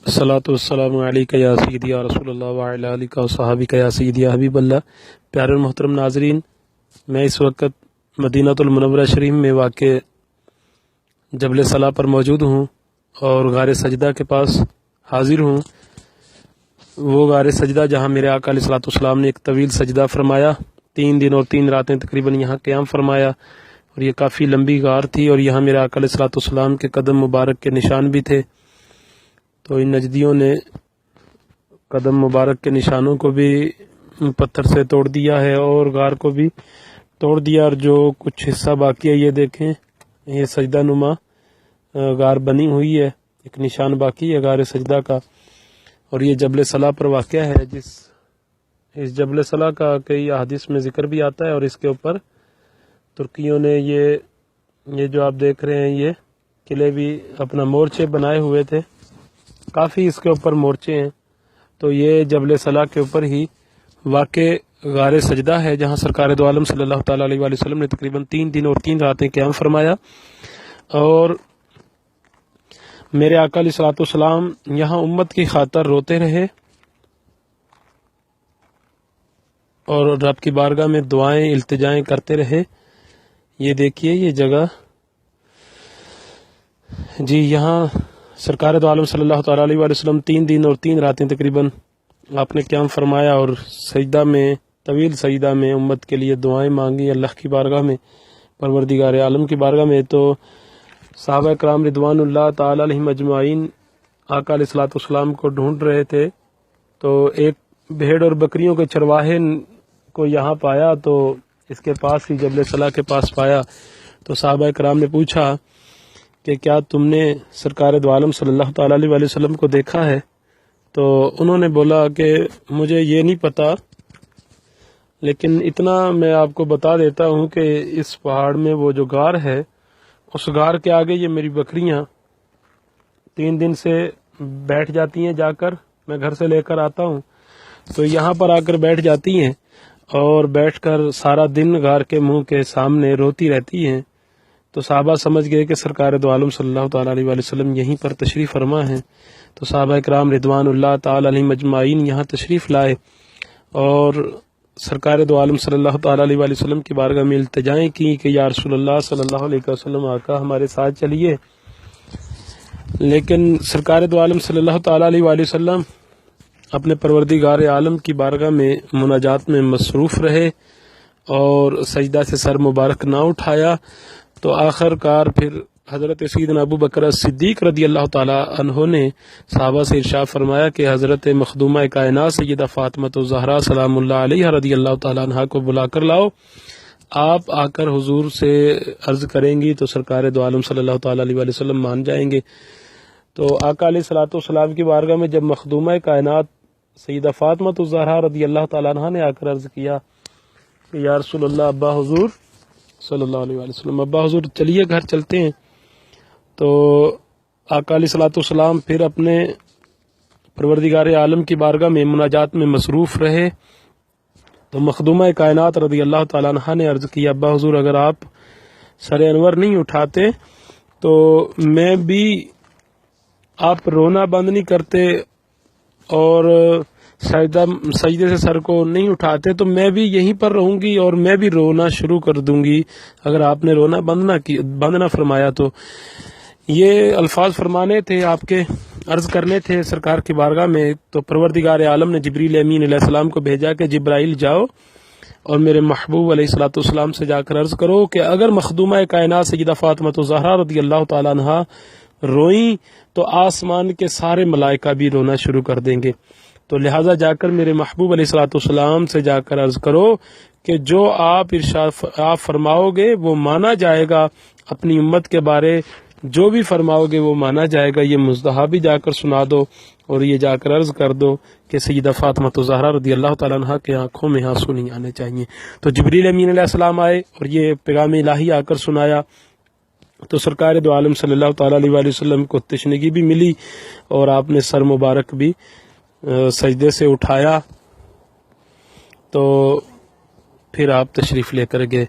الصلاۃ والسلام علیکہ یا سیدی یا رسول اللہ وعلی آلہ و صحابہ یا سیدی یا حبیب اللہ۔ پیارے اور محترم ناظرین، میں اس وقت مدینہ المنورہ شریف میں واقع جبل صلاح پر موجود ہوں اور غار سجدہ کے پاس حاضر ہوں۔ وہ غار سجدہ جہاں میرے آقا علیہ الصلوۃ والسلام نے ایک طویل سجدہ فرمایا، 3 دن اور 3 راتیں تقریباً یہاں قیام فرمایا، اور یہ کافی لمبی غار تھی اور یہاں میرے آقا علیہ الصلوۃ والسلام کے قدم مبارک کے نشان بھی تھے۔ تو ان نجدیوں نے قدم مبارک کے نشانوں کو بھی پتھر سے توڑ دیا ہے اور غار کو بھی توڑ دیا، اور جو کچھ حصہ باقی ہے یہ دیکھیں، یہ سجدہ نما غار بنی ہوئی ہے، ایک نشان باقی ہے غار سجدہ کا، اور یہ جبل صلاح پر واقع ہے۔ اس جبل صلاح کا کئی احادیث میں ذکر بھی آتا ہے، اور اس کے اوپر ترکیوں نے یہ جو آپ دیکھ رہے ہیں یہ قلعے بھی اپنا مورچے بنائے ہوئے تھے، کافی اس کے اوپر مورچے ہیں۔ تو یہ جبل صلاح کے اوپر ہی واقع غار سجدہ ہے جہاں سرکار دو عالم صلی اللہ تعالیٰ علیہ وآلہ وسلم نے تقریباً 3 دن اور 3 راتیں قیام فرمایا، اور میرے آقا علیہ الصلوۃ والسلام یہاں امت کی خاطر روتے رہے اور رب کی بارگاہ میں دعائیں التجائیں کرتے رہے۔ یہ دیکھیے یہ جگہ جی، یہاں سرکار دو عالم صلی اللہ تعالیٰ علیہ وآلہ وسلم 3 دن اور 3 راتیں تقریباً آپ نے قیام فرمایا، اور سجدہ میں طویل سجدہ میں امت کے لیے دعائیں مانگی اللہ کی بارگاہ میں، پروردگار عالم کی بارگاہ میں۔ تو صحابہ کرام رضوان اللہ تعالیٰ علیہم اجمعین آقا علیہ الصلوۃ والسلام کو ڈھونڈ رہے تھے، تو ایک بھیڑ اور بکریوں کے چرواہے کو یہاں پایا، تو اس کے پاس ہی جبل صلاح کے پاس پایا۔ تو صحابہ کرام نے پوچھا کہ کیا تم نے سرکار دو عالم صلی اللہ تعالیٰ علیہ وآلہ وسلم کو دیکھا ہے؟ تو انہوں نے بولا کہ مجھے یہ نہیں پتا، لیکن اتنا میں آپ کو بتا دیتا ہوں کہ اس پہاڑ میں وہ جو غار ہے، اس غار کے آگے یہ میری بکریاں 3 دن سے بیٹھ جاتی ہیں، جا کر میں گھر سے لے کر آتا ہوں تو یہاں پر آ کر بیٹھ جاتی ہیں، اور بیٹھ کر سارا دن غار کے منہ کے سامنے روتی رہتی ہیں۔ تو صحابہ سمجھ گئے کہ سرکار دو عالم صلی اللہ تعالیٰ علیہ وآلہ وسلم یہیں پر تشریف فرما ہیں۔ تو صحابہ کرام رضوان اللہ تعالیٰ علیہم اجمعین یہاں تشریف لائے اور سرکار دو عالم صلی اللہ تعالیٰ علیہ وآلہ وسلم کی بارگاہ میں التجائیں کی کہ یا رسول اللہ صلی اللہ علیہ وسلم آقا ہمارے ساتھ چلیے، لیکن سرکار دو عالم صلی اللہ تعالیٰ علیہ وآلہ وسلم اپنے پروردگار عالم کی بارگاہ میں مناجات میں مصروف رہے اور سجدہ سے سر مبارک نہ اٹھایا۔ تو آخر کار پھر حضرت سیدنا ابو بکر صدیق رضی اللہ تعالیٰ عنہ نے صحابہ سے ارشاد فرمایا کہ حضرت مخدومہ کائنات سیدہ فاطمہ الزہرا سلام اللہ علیہ رضی اللہ تعالیٰ عنہ کو بلا کر لاؤ، آپ آ کر حضور سے عرض کریں گی تو سرکار دو عالم صلی اللہ تعالیٰ علیہ وآلہ وسلم مان جائیں گے۔ تو آقا علیہ الصلوۃ والسلام کی بارگاہ میں جب مخدومہ کائنات سیدہ فاطمہ الزہرا رضی اللہ تعالیٰ عنہ نے آ کر عرض کیا کہ یا رسول اللہ، ابا حضور صلی اللہ علیہ وآلہ وسلم، ابا حضور چلیے گھر چلتے ہیں، تو آقا علیہ الصلوۃ والسلام پھر اپنے پروردگار عالم کی بارگاہ میں مناجات میں مصروف رہے۔ تو مخدومہ کائنات رضی اللہ تعالیٰ عنہ نے عرض کیا، ابا حضور اگر آپ سر انور نہیں اٹھاتے تو میں بھی، آپ رونا بند نہیں کرتے اور سجدے سے سر کو نہیں اٹھاتے تو میں بھی یہیں پر رہوں گی اور میں بھی رونا شروع کر دوں گی اگر آپ نے رونا بند نہ فرمایا تو۔ یہ الفاظ فرمانے تھے، آپ کے عرض کرنے تھے سرکار کی بارگاہ میں۔ تو پروردگار عالم نے جبریل امین علیہ السلام کو بھیجا کہ جبرائیل جاؤ اور میرے محبوب علیہ الصلوۃ والسلام سے جا کر عرض کرو کہ اگر مخدومہ کائنات سیدہ فاطمہ الزہرا رضی اللہ تعالیٰ عنہ روئیں تو آسمان کے سارے ملائکہ بھی رونا شروع کر دیں گے، تو لہٰذا جا کر میرے محبوب علیہ الصلوۃ والسلام سے جا کر عرض کرو کہ جو آپ فرماؤ گے وہ مانا جائے گا، اپنی امت کے بارے جو بھی فرماؤ گے وہ مانا جائے گا۔ یہ مزدحا بھی جا کر سنا دو اور یہ جا کر عرض کر دو کہ سیدہ فاطمہ الزہرا رضی اللہ تعالیٰ عنہ کے آنکھوں میں آنسو نہیں آنے چاہیے۔ تو جبریل امین علیہ السلام آئے اور یہ پیغام الہی آ کر سنایا، تو سرکار دو عالم صلی اللہ تعالیٰ علیہ وآلہ وسلم کو تشنگی بھی ملی اور آپ نے سر مبارک بھی سجدے سے اٹھایا، تو پھر آپ تشریف لے کر گئے۔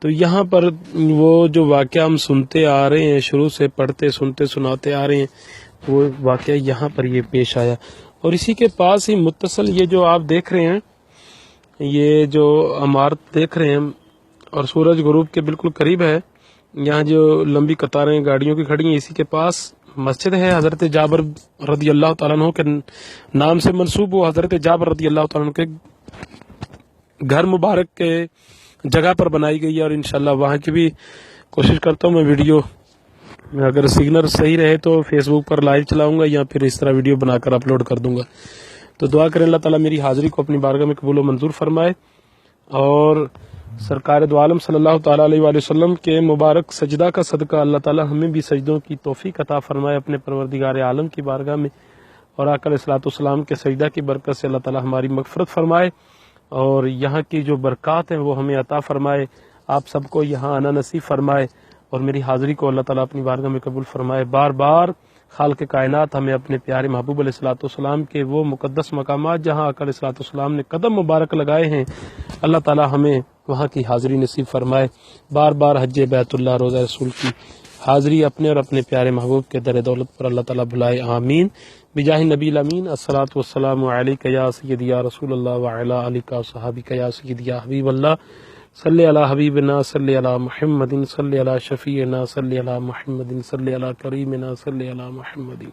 تو یہاں پر وہ جو واقعہ ہم سنتے آ رہے ہیں، شروع سے پڑھتے سنتے سناتے آ رہے ہیں، وہ واقعہ یہاں پر یہ پیش آیا. اور اسی کے پاس ہی متصل یہ جو آپ دیکھ رہے ہیں، یہ جو عمارت دیکھ رہے ہیں اور سورج غروب کے بالکل قریب ہے، یہاں جو لمبی قطاریں گاڑیوں کی کھڑی ہیں، اسی کے پاس مسجد ہے. حضرت جابر رضی اللہ تعالیٰ عنہ کے نام سے منسوب، وہ حضرت جابر رضی اللہ تعالیٰ عنہ کے گھر مبارک کے جگہ پر بنائی گئی ہے. اور انشاءاللہ وہاں کی بھی کوشش کرتا ہوں میں ویڈیو، اگر سگنل صحیح رہے تو فیس بک پر لائیو چلاؤں گا یا پھر اس طرح ویڈیو بنا کر اپلوڈ کر دوں گا. تو دعا کریں اللہ تعالیٰ میری حاضری کو اپنی بارگاہ میں قبول و منظور فرمائے، اور سرکار دو عالم صلی اللہ تعالیٰ علیہ وآلہ وسلم کے مبارک سجدہ کا صدقہ اللہ تعالیٰ ہمیں بھی سجدوں کی توفیق عطا فرمائے اپنے پروردگار عالم کی بارگاہ میں، اور آقا علیہ الصلوۃ والسلام کے سجدہ کی برکت سے اللہ تعالیٰ ہماری مغفرت فرمائے، اور یہاں کی جو برکات ہیں وہ ہمیں عطا فرمائے. آپ سب کو یہاں آنا نصیب فرمائے، اور میری حاضری کو اللہ تعالیٰ اپنی بارگاہ میں قبول فرمائے. بار بار خالق کائنات ہمیں اپنے پیارے محبوب علیہ الصلوۃ والسلام کے وہ مقدس مقامات جہاں آقا علیہ الصلوۃ والسلام نے قدم مبارک لگائے ہیں، اللہ تعالیٰ ہمیں وہاں کی حاضری نصیب فرمائے. بار بار حج بیت اللہ روضہ رسول کی حاضری اپنے اور اپنے پیارے محبوب کے در دولت پر اللہ تعالیٰ بلائے. آمین بجاہ نبی الامین. الصلاۃ والسلام علیک یا سیدی یا رسول اللہ وعلی آلک و صحابک یا سیدی یا حبیب اللہ. صلی علی حبیبنا صلی علی محمد صلی علی شفیعنا صلی علی محمد صلی علی کریمنا صلی علی محمد.